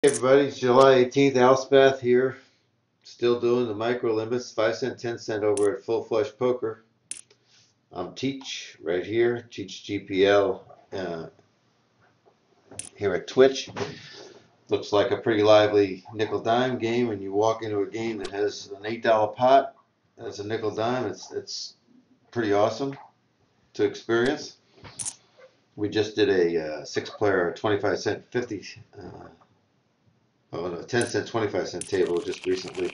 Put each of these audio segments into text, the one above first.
Hey everybody, it's July 18th, Spath here. Still doing the micro limits, 5 cent, 10 cent over at Full Flush Poker. I'm Teach right here, Teach GPL here at Twitch. Looks like a pretty lively nickel dime game when you walk into a game that has an $8 pot. That's a nickel dime. It's pretty awesome to experience. We just did a 6-player 25 cent 50 10 cent 25 cent table just recently,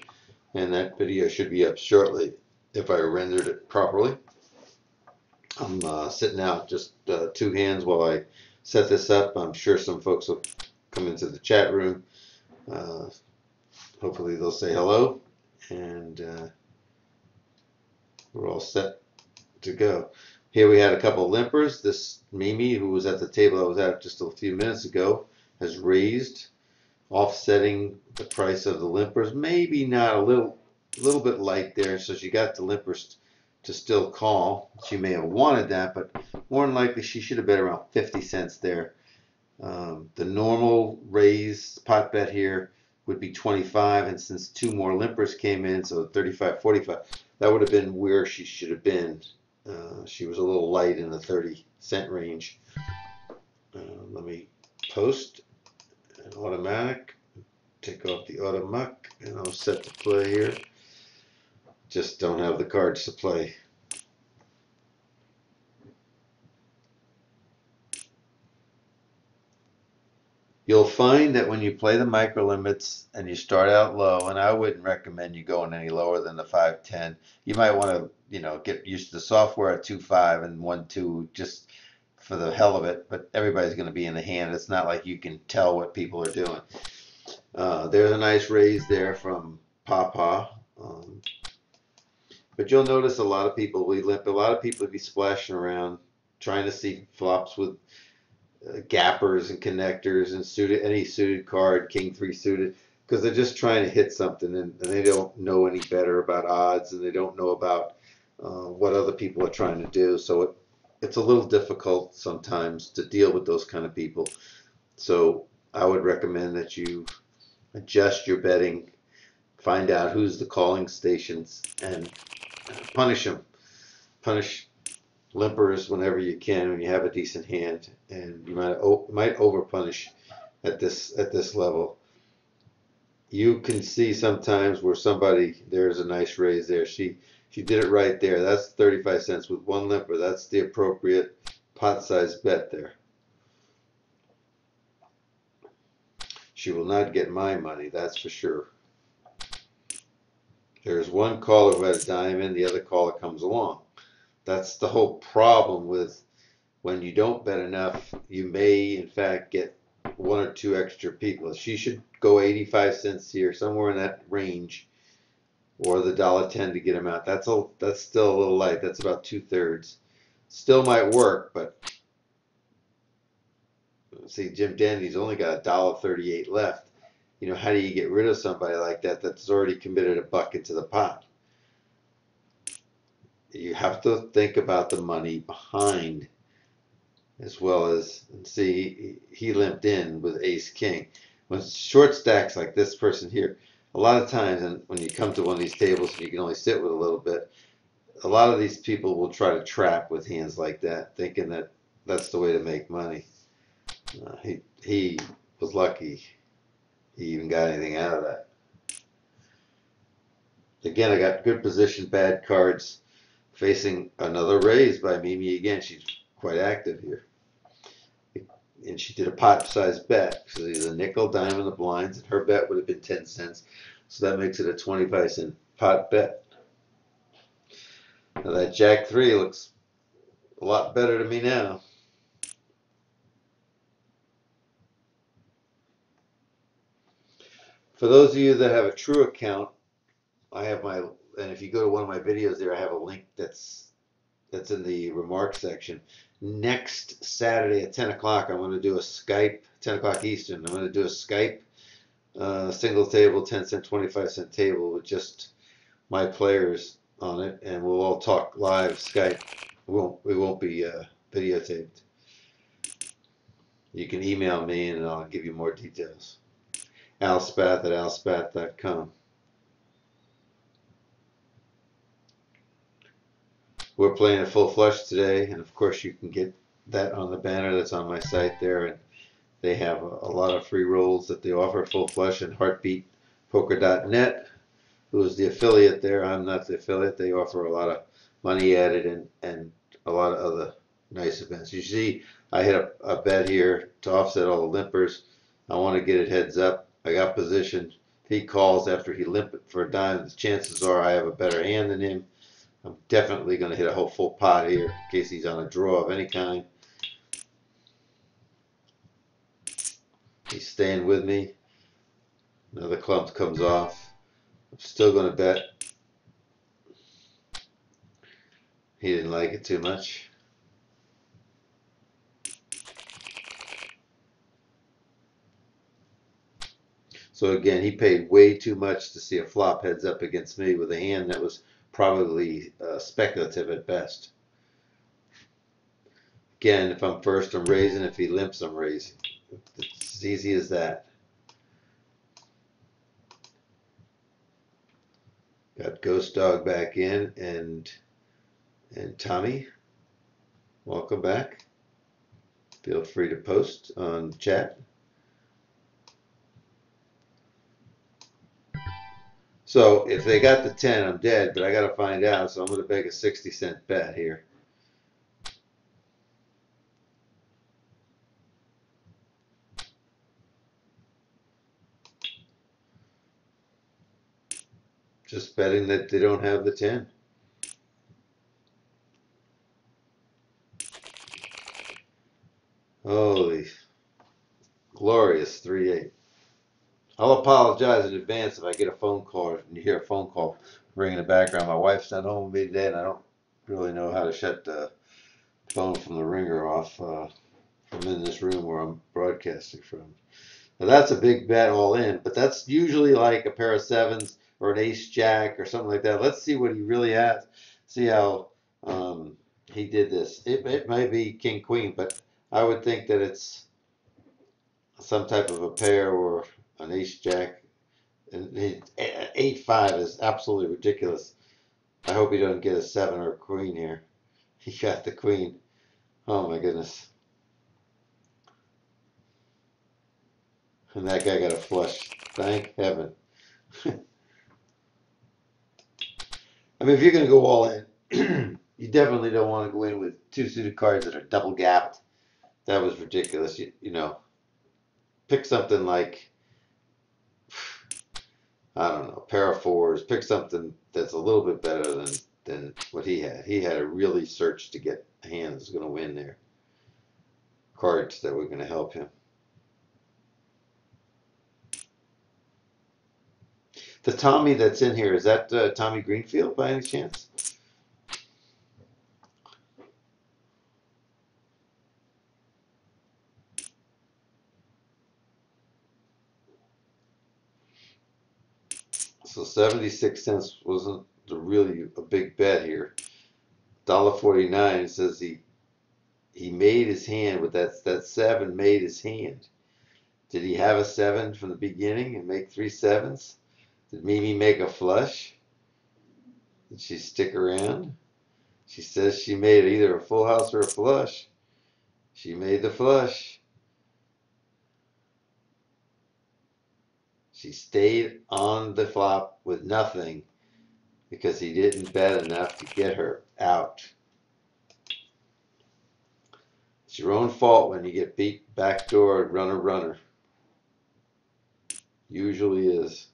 and that video should be up shortly if I rendered it properly. I'm sitting out just 2 hands while I set this up. I'm sure some folks will come into the chat room. Uh, Hopefully they'll say hello, and we're all set to go. Here we had a couple of limpers. This Mimi, who was at the table I was at just a few minutes ago, has raised, offsetting the price of the limpers. Maybe not a little bit light there, so she got the limpers to still call. She may have wanted that, but more than likely she should have bet around 50 cents there. The normal raise pot bet here would be 25, and since 2 more limpers came in, so 35, 45, that would have been where she should have been. She was a little light in the 30-cent range. Let me post an automatic, take off the auto muck, and I'll set to play here. Just don't have the cards to play. You'll find that when you play the micro limits and you start out low, and I wouldn't recommend you going any lower than the 510. You might want to, get used to the software at 2.5 and 1.2 just for the hell of it. But everybody's going to be in the hand. It's not like you can tell what people are doing. There's a nice raise there from Papa. But you'll notice a lot of people, we limp, a lot of people be splashing around trying to see flops with gappers and connectors and any suited card, king 3 suited, because they're just trying to hit something, and they don't know any better about odds, and they don't know about what other people are trying to do. So it's a little difficult sometimes to deal with those kind of people. So I would recommend that you adjust your betting, find out who's the calling stations, and punish them. Punish limpers whenever you can when you have a decent hand, and you might over punish at this level. You can see sometimes where there's a nice raise there. She did it right there. That's 35 cents with 1 limper. That's the appropriate pot size bet there. She will not get my money, that's for sure. There's one caller who had a diamond, the other caller comes along. That's the whole problem with when you don't bet enough, you may in fact get 1 or 2 extra people. She should go 85 cents here, somewhere in that range, or the $1.10 to get them out. That's still a little light. That's about 2/3. Still might work, but see, Jim Dandy's only got $1.38 left. How do you get rid of somebody like that that's already committed a buck into the pot? You have to think about the money behind, as well as, see, he limped in with ace king. When short stacks like this person here, a lot of times, and when you come to one of these tables and you can only sit with a little bit, a lot of these people will try to trap with hands like that, thinking that that's the way to make money. He was lucky he even got anything out of that. Again, I got good position, bad cards, facing another raise by Mimi again. She's quite active here. And she did a pot-sized bet. So there's a nickel, dime in the blinds, and her bet would have been 10 cents. So that makes it a 25-cent pot bet. Now that Jack 3 looks a lot better to me now. For those of you that have a true account, and if you go to one of my videos there, I have a link that's in the remarks section. Next Saturday at 10 o'clock, I'm going to do a Skype, 10 o'clock Eastern, I'm going to do a Skype single table, 10 cent, 25 cent table with just my players on it, and we'll all talk live Skype. We won't be videotaped. You can email me and I'll give you more details. Spath at alspath.com. We're playing a full flush today, and of course you can get that on the banner that's on my site there, and they have a lot of free rolls that they offer, full flush, and heartbeatpoker.net, who is the affiliate there. I'm not the affiliate. They offer a lot of money added and a lot of other nice events. You see, I hit a bet here to offset all the limpers. I want to get it heads up. I got positioned. If he calls after he limp it for a dime, the chances are I have a better hand than him. I'm definitely going to hit a whole full pot here in case he's on a draw of any kind. He's staying with me. Another clump comes off. I'm still going to bet. He didn't like it too much. So again, he paid way too much to see a flop heads up against me with a hand that was probably speculative at best. Again, if I'm first, I'm raising. If he limps, I'm raising. It's as easy as that. Got Ghost Dog back in and Tommy, welcome back. Feel free to post on chat. So if they got the 10, I'm dead, but I got to find out. So I'm going to make a 60-cent bet here. Just betting that they don't have the 10. Holy glorious 3-8. I'll apologize in advance if I get a phone call and you hear a phone call ringing in the background. My wife's not home with me today, and I don't really know how to shut the phone from the ringer off from in this room where I'm broadcasting from. Now that's a big bet all in, but that's usually like a pair of sevens or an ace jack or something like that. Let's see what he really has. See how he did this. It might be king queen, but I would think that it's some type of a pair or an ace jack. And 8-5 is absolutely ridiculous. I hope he doesn't get a 7 or a queen here. He got the queen. Oh my goodness. And that guy got a flush. Thank heaven. I mean, if you're going to go all in, you definitely don't want to go in with two suited cards that are double gapped. That was ridiculous. You know, pick something like, I don't know, pair of fours. Pick something that's a little bit better than what he had. He had to really search to get a hand that's going to win there. Cards that were going to help him. The Tommy that's in here, is that Tommy Greenfield by any chance? So 76 cents wasn't really a big bet here. $1.49 says he made his hand with that 7 made his hand. Did he have a 7 from the beginning and make 3 sevens? Did Mimi make a flush? Did she stick around? She says she made either a full house or a flush. She made the flush. She stayed on the flop with nothing because he didn't bet enough to get her out. It's your own fault when you get beat backdoor and runner. Usually is.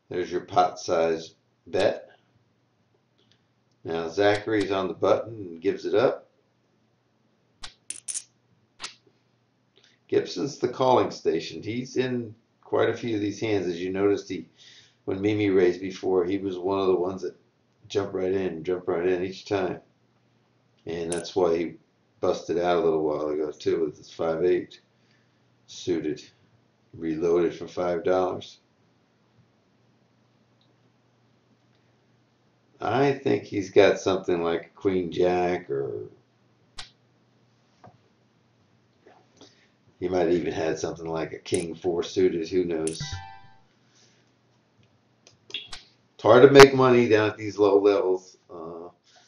There's your pot size bet. Now Zachary's on the button and gives it up. Gibson's the calling station. He's in quite a few of these hands. As you noticed, when Mimi raised before, he was one of the ones that jump right in each time. And that's why he busted out a little while ago too with his 5-8 suited, reloaded for $5. I think he's got something like a Queen Jack or He might have even had something like a king 4 suited. Who knows? It's hard to make money down at these low levels,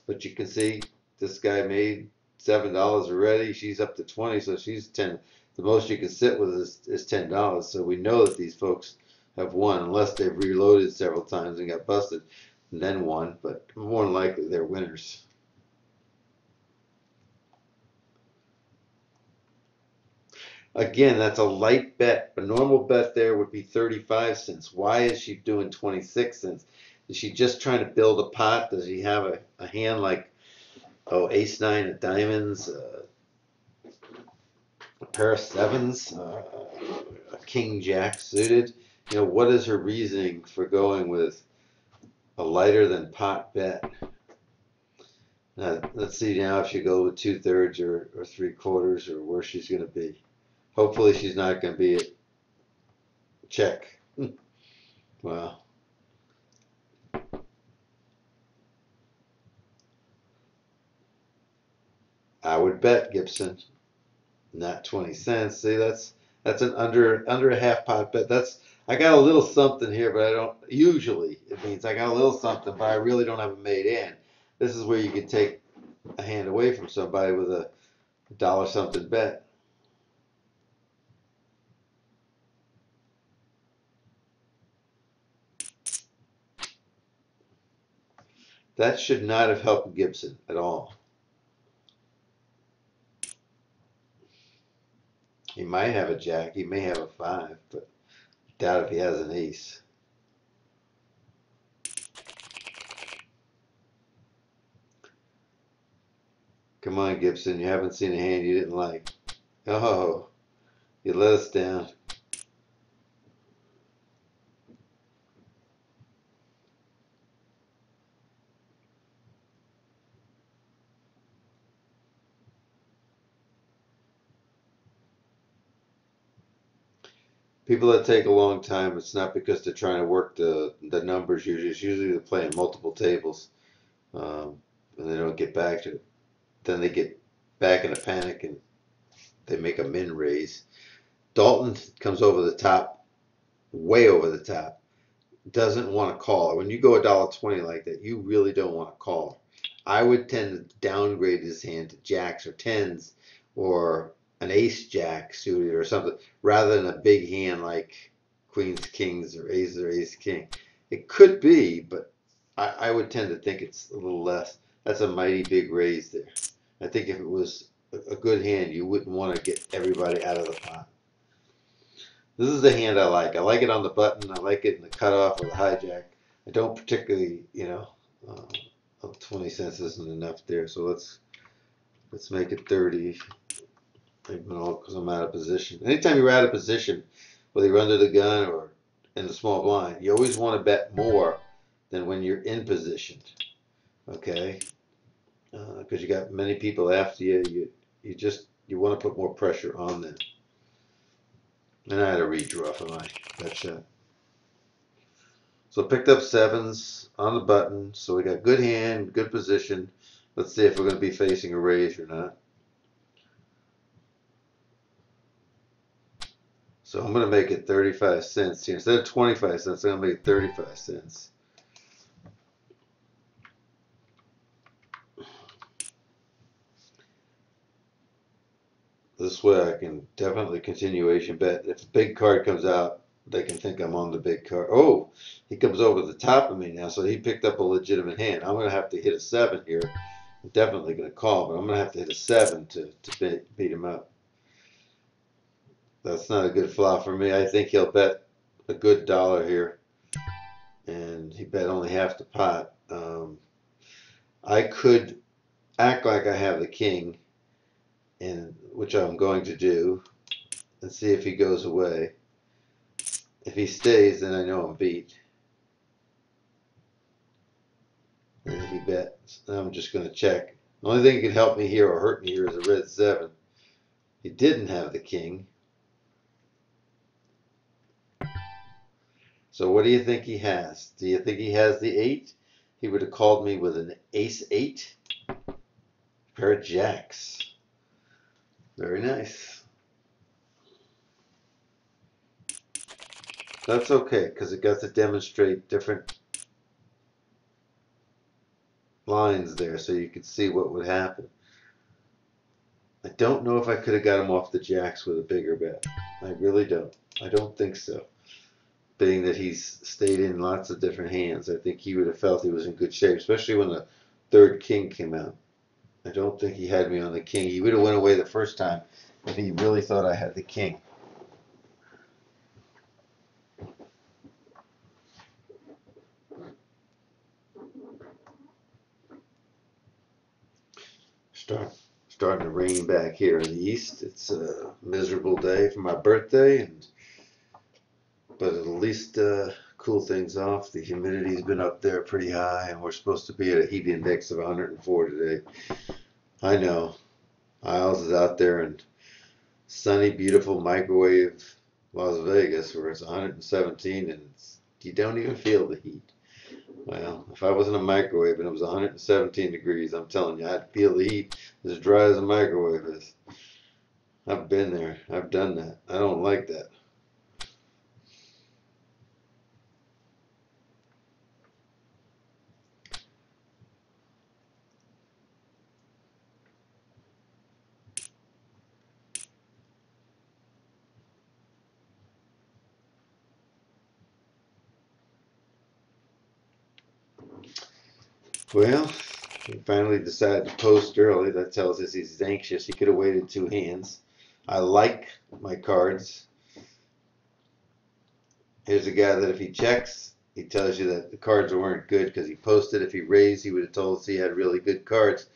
but you can see this guy made $7 already. She's up to 20, so she's 10. The most you can sit with is $10. So we know that these folks have won, unless they've reloaded several times and got busted and then won. But more than likely, they're winners. Again, that's a light bet. A normal bet there would be 35 cents. Why is she doing 26 cents? Is she just trying to build a pot? Does she have a hand like, oh, ace nine of diamonds, a pair of sevens, a king jack suited? You know, what is her reasoning for going with a lighter than pot bet? Let's see now if she goes with 2/3 or 3/4 or where she's going to be. Hopefully she's not going to be at check. Wow. I would bet Gibson, not 20 cents. See, that's an under a half pot bet. That's I got a little something here, but I don't usually it means I got a little something, but I really don't have a made hand. This is where you can take a hand away from somebody with a dollar something bet. That should not have helped Gibson at all. He might have a jack, he may have a 5, but doubt if he has an ace. Come on, Gibson, you haven't seen a hand you didn't like. Oh, you let us down. People that take a long time, it's not because they're trying to work the numbers. Usually, it's usually they're playing multiple tables, and they don't get back to it. Then they get back in a panic and they make a min raise. Dalton comes over the top, way over the top. Doesn't want to call. When you go $1.20 like that, you really don't want to call. I would tend to downgrade his hand to jacks or tens or an ace jack suited or something rather than a big hand like queens, kings, or aces or ace king. It could be, but I would tend to think it's a little less. That's a mighty big raise there. I think if it was a good hand, you wouldn't want to get everybody out of the pot. This is the hand I like. I like it on the button. I like it in the cutoff or the hijack. I don't particularly, uh, 20 cents isn't enough there. So let's make it 30. Because I'm out of position. Anytime you're out of position, whether you're under the gun or in the small blind, you always want to bet more than when you're in position. Okay, because you got many people after you. You want to put more pressure on them. And I had a redraw for my bet shot. So picked up sevens on the button. So we got good hand, good position. Let's see if we're going to be facing a raise or not. So I'm going to make it 35 cents here. Instead of 25 cents, I'm going to make it 35 cents. This way I can definitely continuation bet. If a big card comes out, they can think I'm on the big card. Oh, he comes over the top of me now, so he picked up a legitimate hand. I'm going to have to hit a 7 here. I'm definitely going to call, but I'm going to have to hit a 7 to beat him up. That's not a good flop for me. I think he'll bet a good dollar here, and he bet only half the pot. I could act like I have the king, and which I'm going to do, and see if he goes away. If he stays, then I know I'm beat. And if he bets, I'm just going to check. The only thing that can help me here or hurt me here is a red 7. He didn't have the king. So what do you think he has? Do you think he has the 8? He would have called me with an ace 8. Pair of jacks. Very nice. That's okay, because it got to demonstrate different lines there so you could see what would happen. I don't know if I could have got him off the jacks with a bigger bet. I really don't. I don't think so. Being that he's stayed in lots of different hands, I think he would have felt he was in good shape, especially when the third king came out. I don't think he had me on the king. He would have went away the first time if he really thought I had the king. Start, Starting to rain back here in the east. It's a miserable day for my birthday, but at least cool things off. The humidity's been up there pretty high, and we're supposed to be at a heat index of 104 today. I know. Isles is out there in sunny, beautiful microwave Las Vegas where it's 117 and you don't even feel the heat. Well, if I was in a microwave and it was 117 degrees, I'm telling you, I'd feel the heat as dry as a microwave is. I've been there. I've done that. I don't like that. Well, he finally decided to post early. That tells us he's anxious. He could have waited two hands. I like my cards. Here's a guy that if he checks, he tells you that the cards weren't good because he posted. If he raised, he would have told us he had really good cards.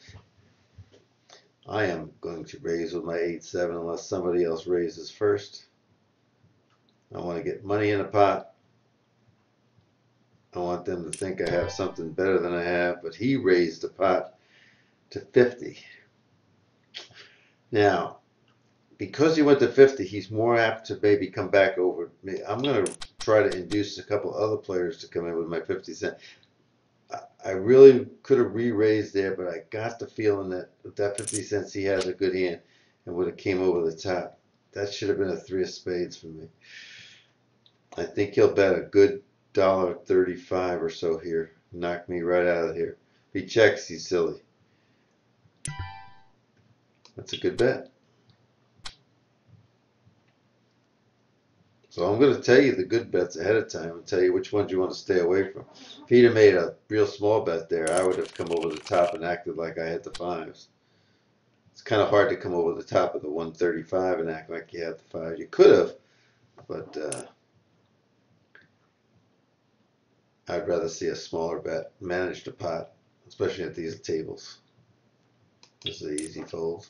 I am going to raise with my 8-7 unless somebody else raises first. I want to get money in a pot. I want them to think I have something better than I have, but he raised the pot to 50. Now, because he went to 50, he's more apt to maybe come back over me. I'm going to try to induce a couple other players to come in with my 50 cent. I really could have re-raised there, but I got the feeling that with that 50 cents he has a good hand and would have came over the top. That should have been a three of spades for me. I think he'll bet a good $1.35 or so here. Knock me right out of here. If he checks, he's silly. That's a good bet. So I'm going to tell you the good bets ahead of time and tell you which ones you want to stay away from. If he'd have made a real small bet there, I would have come over the top and acted like I had the fives. It's kind of hard to come over the top of the 135 and act like you had the fives. You could have, but I'd rather see a smaller bet manage the pot, especially at these tables. This is an easy fold.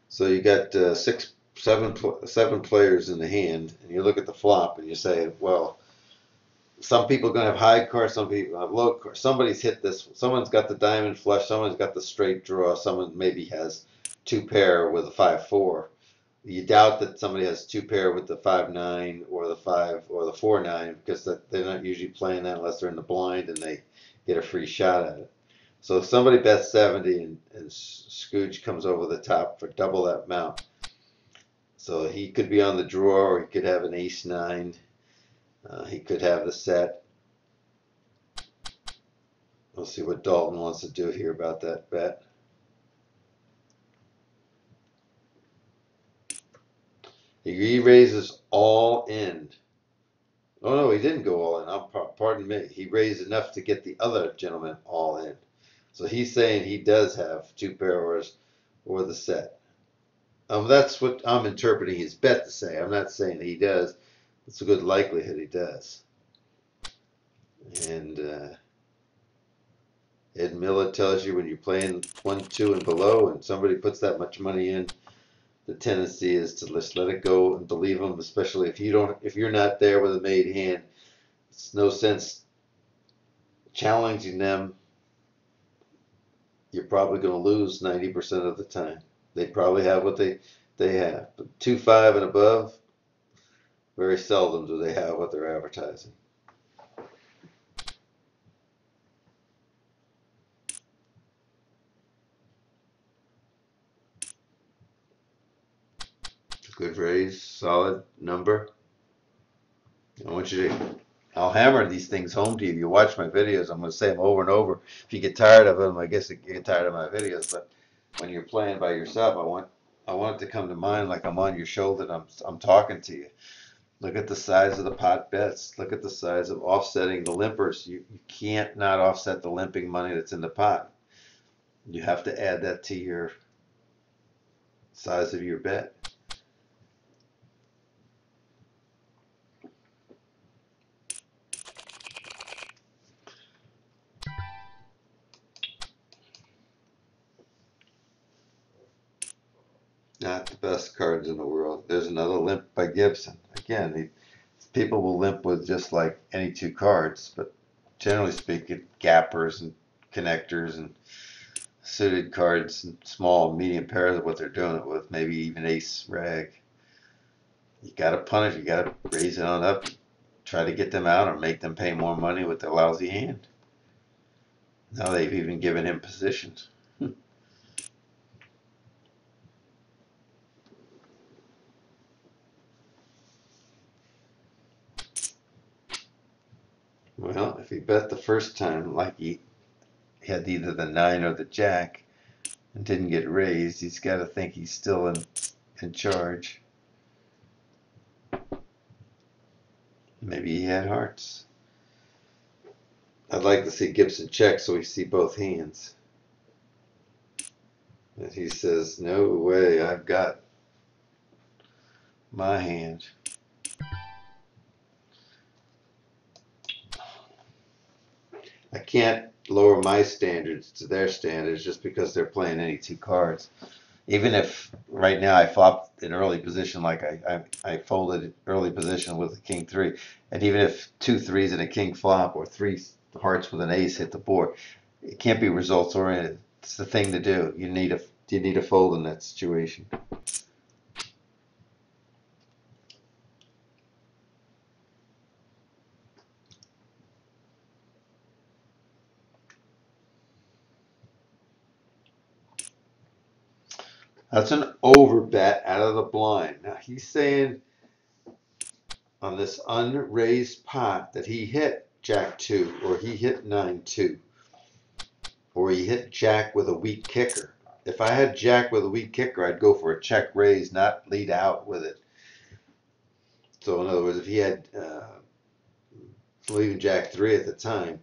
So you got seven players in the hand, and you look at the flop and you say, well, some people are going to have high cards, some people have low cards. Somebody's hit this. Someone's got the diamond flush. Someone's got the straight draw. Someone maybe has two pair with a 5-4. You doubt that somebody has two pair with the 5-9 or the 5 or the 4-9 because they're not usually playing that unless they're in the blind and they get a free shot at it. So if somebody bets 70 and Scooch comes over the top for double that amount, so he could be on the draw or he could have an ace-9. He could have the set. We'll see what Dalton wants to do here about that bet. He raises all in. Oh no, he didn't go all in. Pardon me. He raised enough to get the other gentleman all in. So he's saying he does have two pairs or the set. That's what I'm interpreting his bet to say. I'm not saying he does. It's a good likelihood he does. And Ed Miller tells you when you're playing 1, 2, and below, and somebody puts that much money in, the tendency is to just let it go and believe them. Especially if you're not there with a made hand, it's no sense challenging them. You're probably going to lose 90% of the time. They probably have what they they have. But 2.5 and above, very seldom do they have what they're advertising. Good raise, solid number. I want you to, I'll hammer these things home to you. If you watch my videos, I'm going to say them over and over. If you get tired of them, I guess you get tired of my videos. But when you're playing by yourself, I want it to come to mind like I'm on your shoulder and I'm talking to you. Look at the size of the pot bets. Look at the size of offsetting the limpers. You can't not offset the limping money that's in the pot. You have to add that to your size of your bet. Not the best cards in the world. There's another limp by Gibson. Again, people will limp with just like any two cards, but generally speaking, gappers and connectors and suited cards and small and medium pairs of what they're doing it with, maybe even ace rag. You got to punish, you got to raise it on up, try to get them out or make them pay more money with their lousy hand. Now they've even given him positions. Well, if he bet the first time like he had either the 9 or the jack and didn't get raised, he's got to think he's still in charge. Maybe he had hearts. I'd like to see Gibson check so we see both hands. And he says, no way, I've got my hand. I can't lower my standards to their standards just because they're playing any two cards. Even if right now I flopped in early position, like I folded early position with a king three, and even if 2 threes and a king flop or 3 hearts with an ace hit the board, it can't be results oriented. It's the thing to do. You need a fold in that situation. That's an over bet out of the blind. Now he's saying on this unraised pot that he hit Jack 2 or he hit 9-2 or he hit Jack with a weak kicker. If I had Jack with a weak kicker, I'd go for a check raise, not lead out with it. So in other words, if he had even Jack 3 at the time,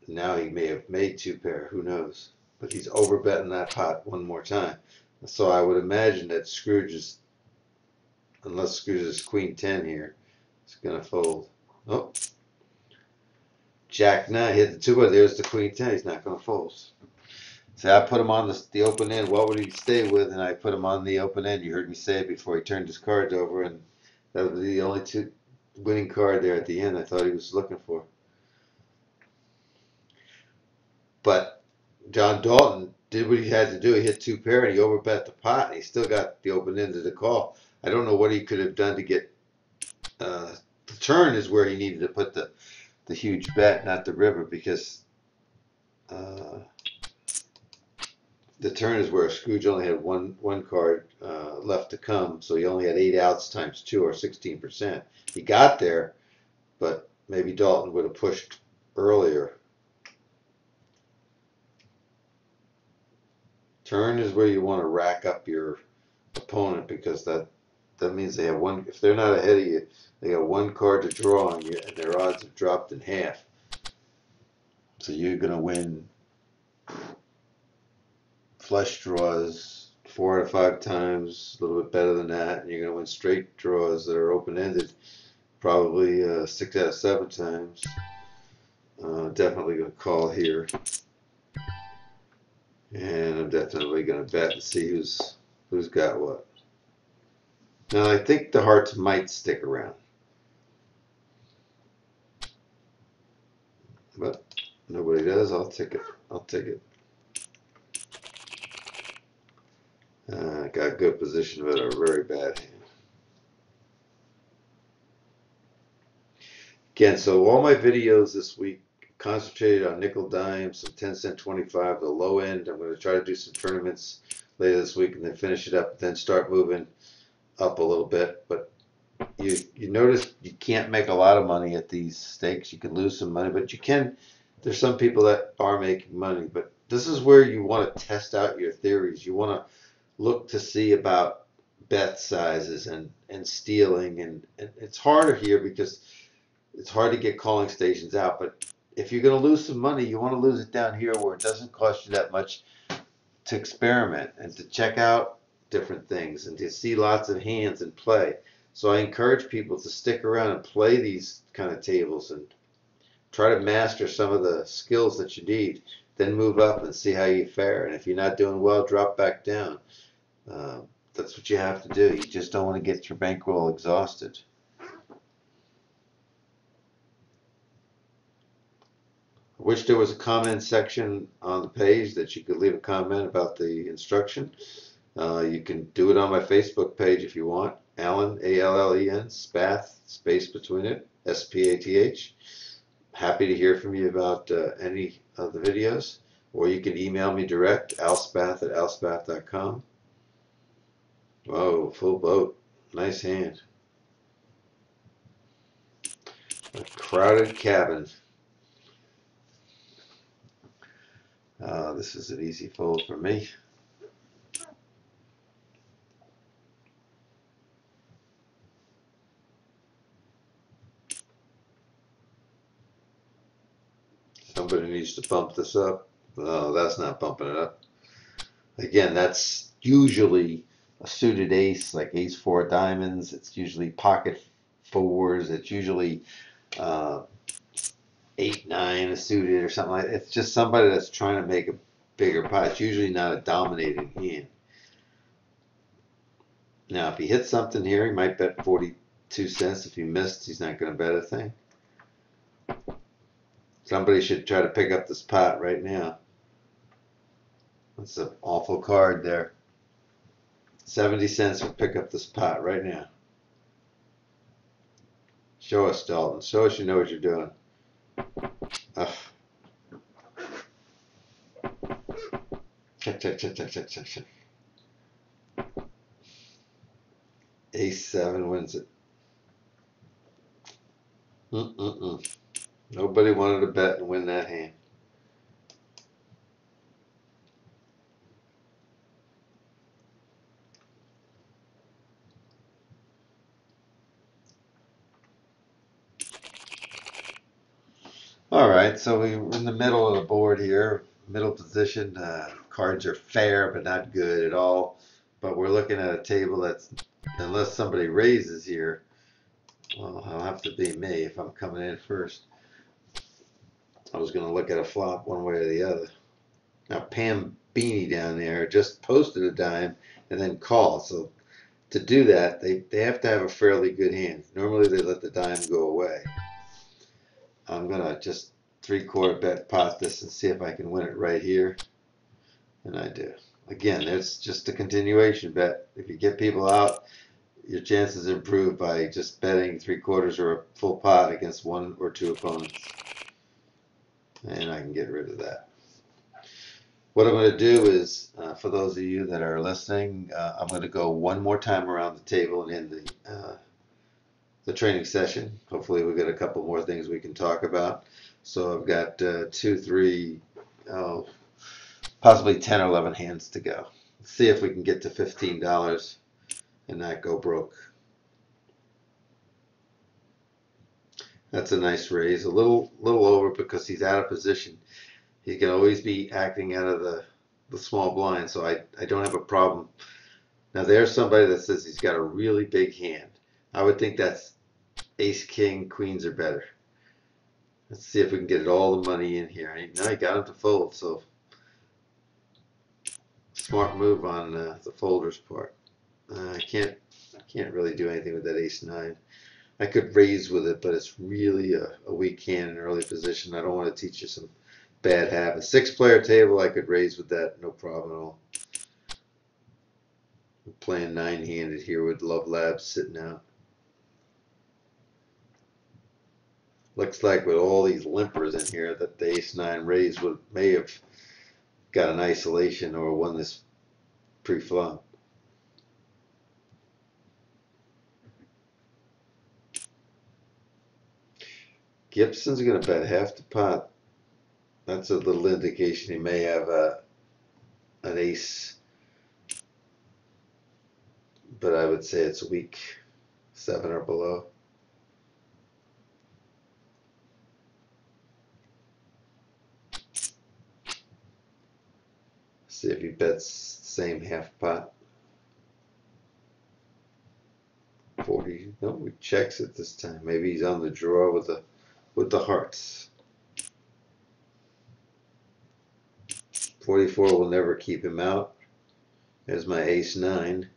now he may have made 2 pair. Who knows? But he's overbetting that pot one more time. So I would imagine that Scrooge is, unless Scrooge is Queen 10 here, it's going to fold. Oh, Jack 9 hit the 2, but there's the Queen 10. He's not going to fold. So I put him on the open end. What would he stay with? And I put him on the open end. You heard me say it before he turned his cards over, and that was the only winning card there at the end I thought he was looking for. But John Dalton did what he had to do. He hit 2 pair and he overbet the pot. And he still got the open end of the call. I don't know what he could have done to get the turn is where he needed to put the huge bet, not the river, because the turn is where Scrooge only had one card left to come, so he only had 8 outs times 2 or 16%. He got there, but maybe Dalton would have pushed earlier. Turn is where you want to rack up your opponent because that means they have one. If they're not ahead of you, they got 1 card to draw on you, and their odds have dropped in half. So you're gonna win flush draws 4 out of 5 times, a little bit better than that, and you're going to win straight draws that are open-ended probably 6 out of 7 times. Definitely going to call here, and I'm definitely going to bet and see who's got what. Now I think the hearts might stick around, but nobody does. I'll take it. got good position, but a very bad hand. Again, so all my videos this week concentrated on nickel dime, some 10-cent 25, the low end. I'm going to try to do some tournaments later this week and then finish it up, then start moving up a little bit. But you notice you can't make a lot of money at these stakes. You can lose some money, but you can. There's some people that are making money, but this is where you want to test out your theories. You want to look to see about bet sizes and stealing, and it's harder here because it's hard to get calling stations out. But if you're going to lose some money, you want to lose it down here where it doesn't cost you that much to experiment and to check out different things and to see lots of hands and play. So I encourage people to stick around and play these kind of tables and try to master some of the skills that you need. Then move up and see how you fare. And if you're not doing well, drop back down. That's what you have to do. You just don't want to get your bankroll exhausted. I wish there was a comment section on the page that you could leave a comment about the instruction. You can do it on my Facebook page if you want. Allen, A-L-L-E-N, Spath, space between it, S-P-A-T-H. Happy to hear from you about any of the videos. Or you can email me direct, alspath@alspath.com. Whoa, full boat. Nice hand. A crowded cabin. This is an easy fold for me. Somebody needs to bump this up. No, that's not bumping it up. Again, that's usually a suited ace, like ace four diamonds. It's usually pocket fours. It's usually 8-9 a suited or something like that. It's just somebody that's trying to make a bigger pot. It's usually not a dominating hand. Now, if he hits something here, he might bet 42 cents. If he missed, he's not going to bet a thing. Somebody should try to pick up this pot right now. That's an awful card there. 70 cents would pick up this pot right now. Show us, Dalton. Show us you know what you're doing. Ugh. Check, check, check, check, check, check, check. Ace 7 wins it. Nobody wanted to bet and win that hand. All right, so we're in the middle of the board here, middle position. Cards are fair, but not good at all. But we're looking at a table that's, unless somebody raises here, well, I'll have to be me if I'm coming in first. I was going to look at a flop one way or the other. Now, Pam Beanie down there just posted a dime and then called. So to do that, they have to have a fairly good hand. Normally, they let the dime go away. I'm going to just 3/4 bet pot this and see if I can win it right here. And I do. Again, it's just a continuation bet. If you get people out, your chances improve by just betting 3/4 or a full pot against 1 or 2 opponents. And I can get rid of that. What I'm going to do is, for those of you that are listening, I'm going to go one more time around the table and end the training session. Hopefully we got a couple more things we can talk about. So I've got 2, 3, possibly 10 or 11 hands to go. Let's see if we can get to $15 and not go broke. That's a nice raise. A little over because he's out of position. He can always be acting out of the small blind, so I don't have a problem. Now there's somebody that says he's got a really big hand. I would think that's ace, king, queens are better. Let's see if we can get all the money in here. Now he got him to fold, so smart move on the folder's part. I can't really do anything with that ace 9. I could raise with it, but it's really a weak hand in early position. I don't want to teach you some bad habits. 6-player table, I could raise with that, no problem at all. playing nine-handed here with Love Labs sitting out. Looks like with all these limpers in here that the ace-nine raise may have got an isolation or won this pre-flop. Gibson's going to bet half the pot. That's a little indication he may have an ace, but I would say it's weak, 7 or below. See if he bets same half pot. 40. No, he checks it this time. Maybe he's on the draw with the hearts. 44 will never keep him out. There's my ace-9.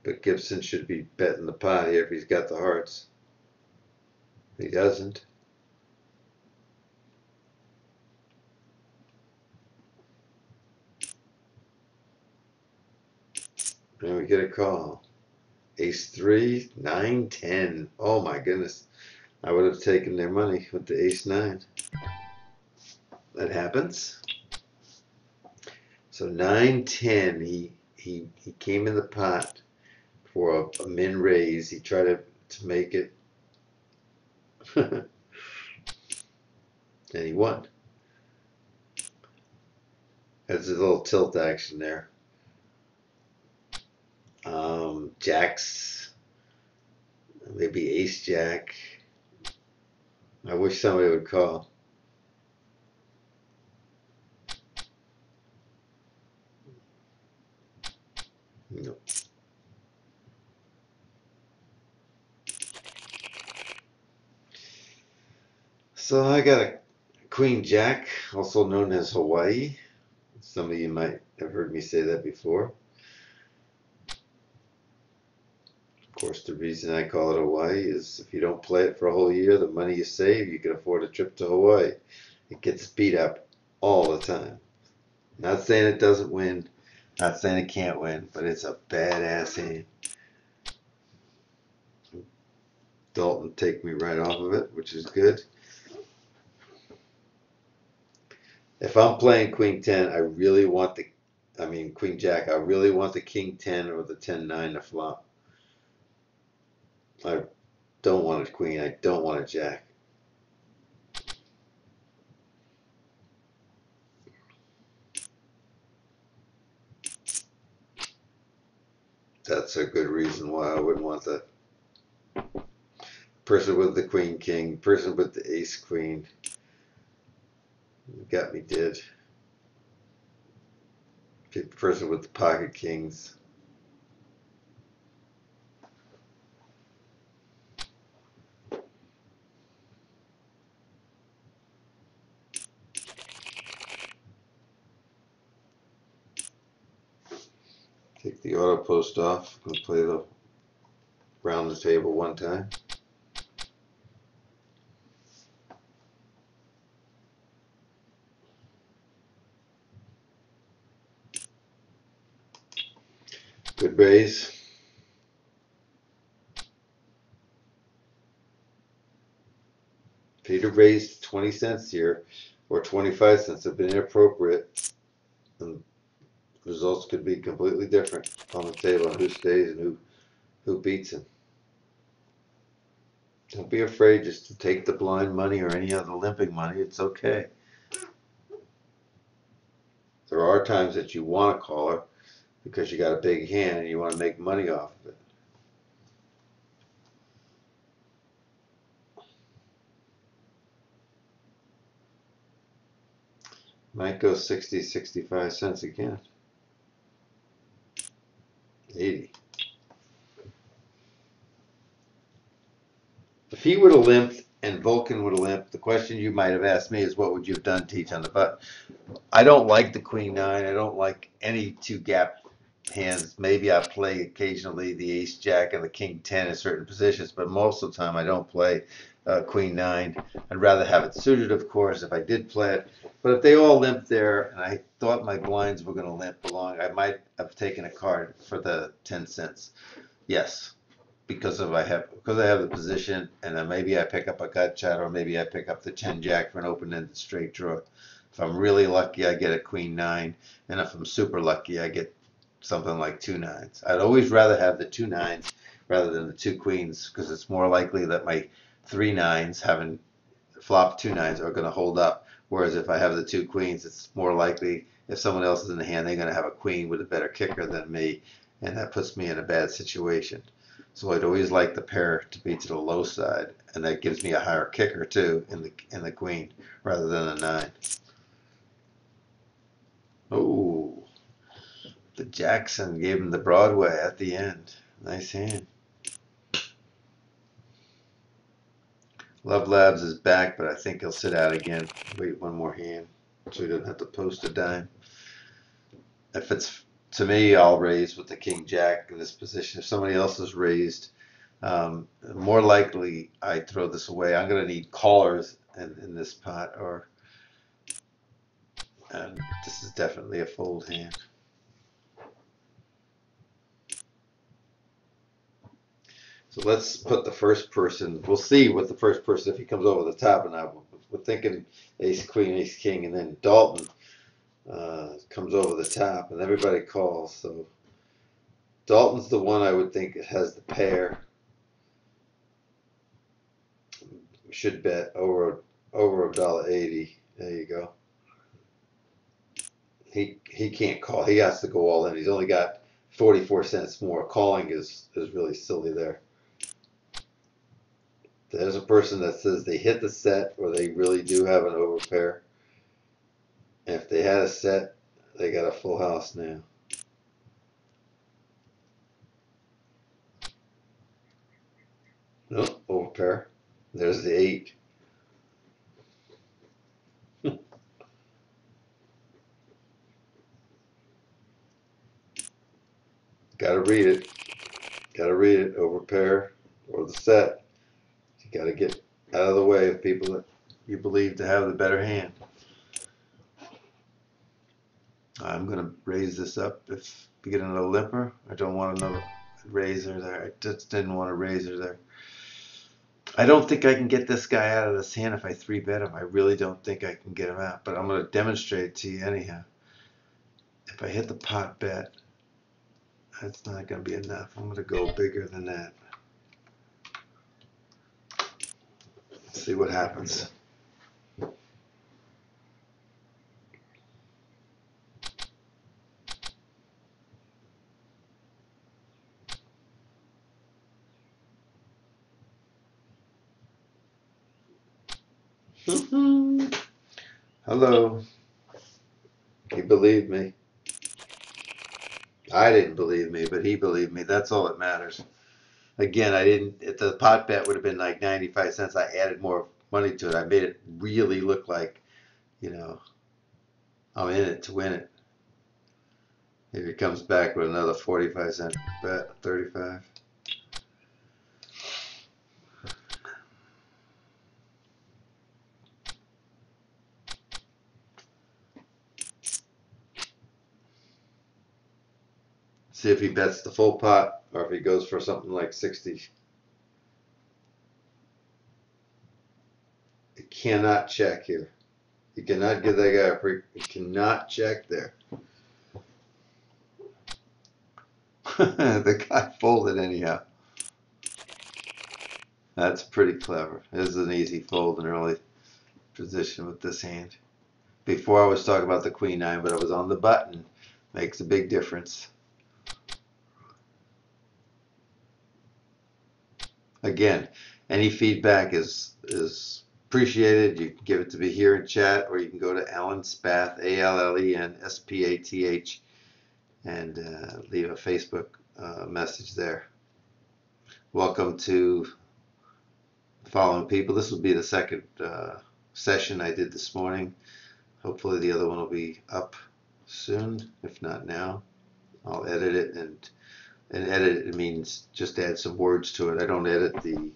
But Gibson should be betting the pot here if he's got the hearts. He doesn't. And we get a call. Ace-3, 9, 10. Oh my goodness. I would have taken their money with the ace-9. That happens. So 9, 10. He came in the pot for a min raise. He tried to make it. And he won. There's a little tilt action there. Jacks, maybe ace jack. I wish somebody would call. Nope. So I got a queen jack, also known as Hawaii. Some of you might have heard me say that before. Of course, the reason I call it Hawaii is if you don't play it for a whole year, the money you save, you can afford a trip to Hawaii. It gets beat up all the time. Not saying it doesn't win, not saying it can't win, but it's a badass hand. Dalton take me right off of it, which is good. If I'm playing Queen 10, I really want Queen Jack, I really want the King 10 or the 10-9 to flop. I don't want a queen. I don't want a jack. That's a good reason why I wouldn't want that. Person with the queen king, person with the ace queen. Got me dead. Person with the pocket kings. Take the auto post off. I'm gonna play the round the table one time. Good raise. If he'd have raised 20 cents here or 25 cents, have been inappropriate, and results could be completely different on the table on who stays and who beats him. Don't be afraid just to take the blind money or any other limping money. It's okay. There are times that you want to call her because you got a big hand and you want to make money off of it. Might go 60, 65 cents again. 80. If he would have limped and Vulcan would have limped, the question you might have asked me is what would you have done, Teach, on the button? I don't like the Queen 9. I don't like any two gap hands. Maybe I play occasionally the ace jack and the king 10 in certain positions, but most of the time I don't play queen 9. I'd rather have it suited, of course, if I did play it. But if they all limp there and I thought my blinds were going to limp along, I might have taken a card for the 10 cents. Yes, because I have the position, and then maybe I pick up a gut shot, or maybe I pick up the 10 jack for an open-ended straight draw. If I'm really lucky, I get a queen 9, and if I'm super lucky, I get something like 2 9s. I'd always rather have the 2 9s rather than the 2 queens, because it's more likely that my 3 9s having flop 2 9s are going to hold up. Whereas if I have the 2 queens, it's more likely if someone else is in the hand, they're going to have a queen with a better kicker than me, and that puts me in a bad situation. So I'd always like the pair to be to the low side, and that gives me a higher kicker too in the queen rather than a 9. Oh, the Jackson gave him the Broadway at the end. Nice hand. Love Labs is back, but I think he'll sit out again. Wait one more hand so he doesn't have to post a dime. If it's to me, I'll raise with the King Jack in this position. If somebody else is raised, more likely I throw this away. I'm going to need callers in this pot, and this is definitely a fold hand. So let's put the first person. We'll see what the first person, if he comes over the top, and we're thinking ace queen, ace king, and then Dalton comes over the top, and everybody calls. So Dalton's the one I would think has the pair. Should bet over $1.80. There you go. He can't call. He has to go all in. He's only got 44 cents more. Calling is really silly there. There's a person that says they hit the set or they really do have an overpair. And if they had a set, they got a full house now. Nope, overpair. There's the 8. Gotta read it. Gotta read it. Overpair or the set. You gotta get out of the way of people that you believe to have the better hand. I'm gonna raise this up if we get another limper. I don't want another razor there. I just didn't want a razor there. I don't think I can get this guy out of this hand if I 3-bet him. I really don't think I can get him out, but I'm gonna demonstrate it to you anyhow. If I hit the pot bet, that's not gonna be enough. I'm gonna go bigger than that. Let's see what happens. Hello. He believed me. I didn't believe me, but he believed me. That's all that matters. Again, I didn't. If the pot bet would have been like 95 cents, I added more money to it. I made it really look like, you know, I'm in it to win it. If he comes back with another 45-cent bet, 35. See if he bets the full pot or if he goes for something like 60. You cannot check here. You cannot give that guy a free. You cannot check there. The guy folded anyhow. That's pretty clever. This is an easy fold in early position with this hand. Before I was talking about the queen 9, but I was on the button. Makes a big difference. Again, any feedback is appreciated. You can give it to me here in chat, or you can go to Alan Spath, ALLEN SPATH, and leave a Facebook message there. Welcome to following people. This will be the second session I did this morning. Hopefully the other one will be up soon, if not now. I'll edit it, and edit it means just add some words to it. I don't edit the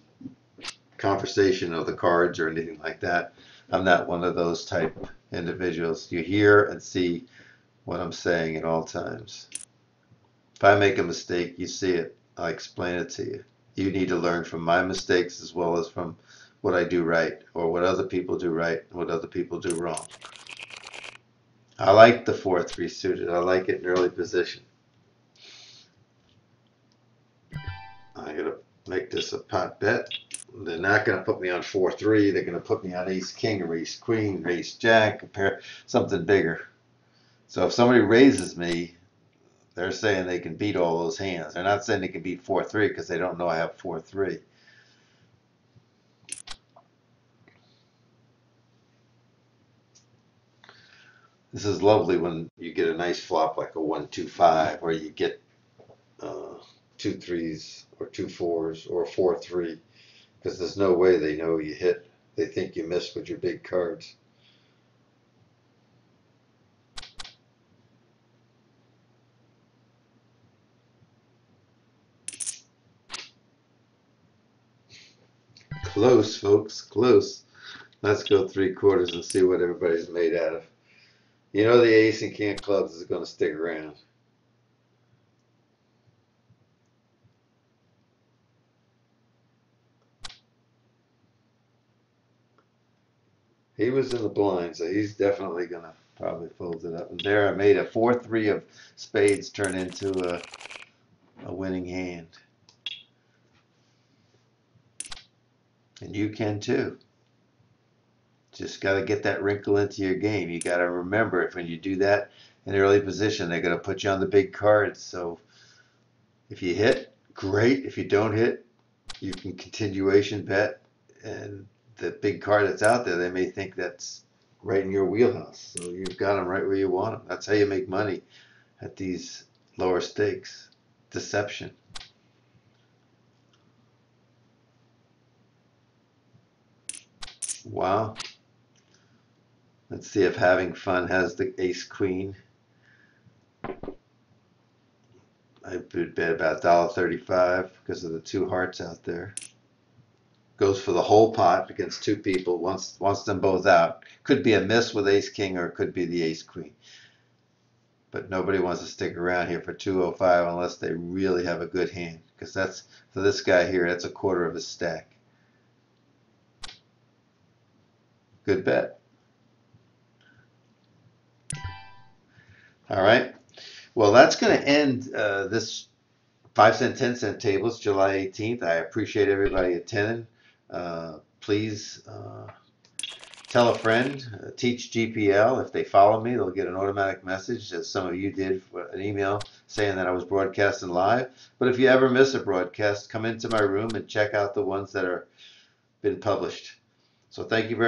conversation of the cards or anything like that. I'm not one of those type individuals. You hear and see what I'm saying at all times. If I make a mistake, you see it. I explain it to you. You need to learn from my mistakes as well as from what I do right, or what other people do right and what other people do wrong. I like the 4-3 suited. I like it in early position. I'm going to make this a pot bet. They're not going to put me on 4-3. They're going to put me on ace king or ace queen or ace jack, compare something bigger. So if somebody raises me, they're saying they can beat all those hands. They're not saying they can beat 4-3 because they don't know I have 4-3. This is lovely when you get a nice flop like a 1-2-5, where you get 2 3s or 2 4s or 4-3, because there's no way they know you hit. They think you missed with your big cards. Close, folks, close. Let's go 3/4 and see what everybody's made out of. You know the ace and king clubs is going to stick around. He was in the blind, so he's definitely going to probably fold it up. And there I made a 4-3 of spades turn into a winning hand. And you can too. Just got to get that wrinkle into your game. You got to remember, if when you do that in early position, they're going to put you on the big cards. So if you hit, great. If you don't hit, you can continuation bet, and the big card that's out there, they may think that's right in your wheelhouse. So you've got them right where you want them. That's how you make money at these lower stakes. Deception. Wow. Let's see if having fun has the ace queen. I would bet about $1.35 because of the 2 hearts out there. Goes for the whole pot against 2 people. Wants them both out. Could be a miss with ace king, or it could be the ace queen. But nobody wants to stick around here for 205 unless they really have a good hand. Because that's, for this guy here, that's a quarter of his stack. Good bet. All right. Well, that's going to end this 5-cent, 10-cent tables, July 18th. I appreciate everybody attending. Please tell a friend, teach GPL. If they follow me, they'll get an automatic message, as some of you did, for an email saying that I was broadcasting live. But if you ever miss a broadcast, come into my room and check out the ones that are been published. So thank you very much.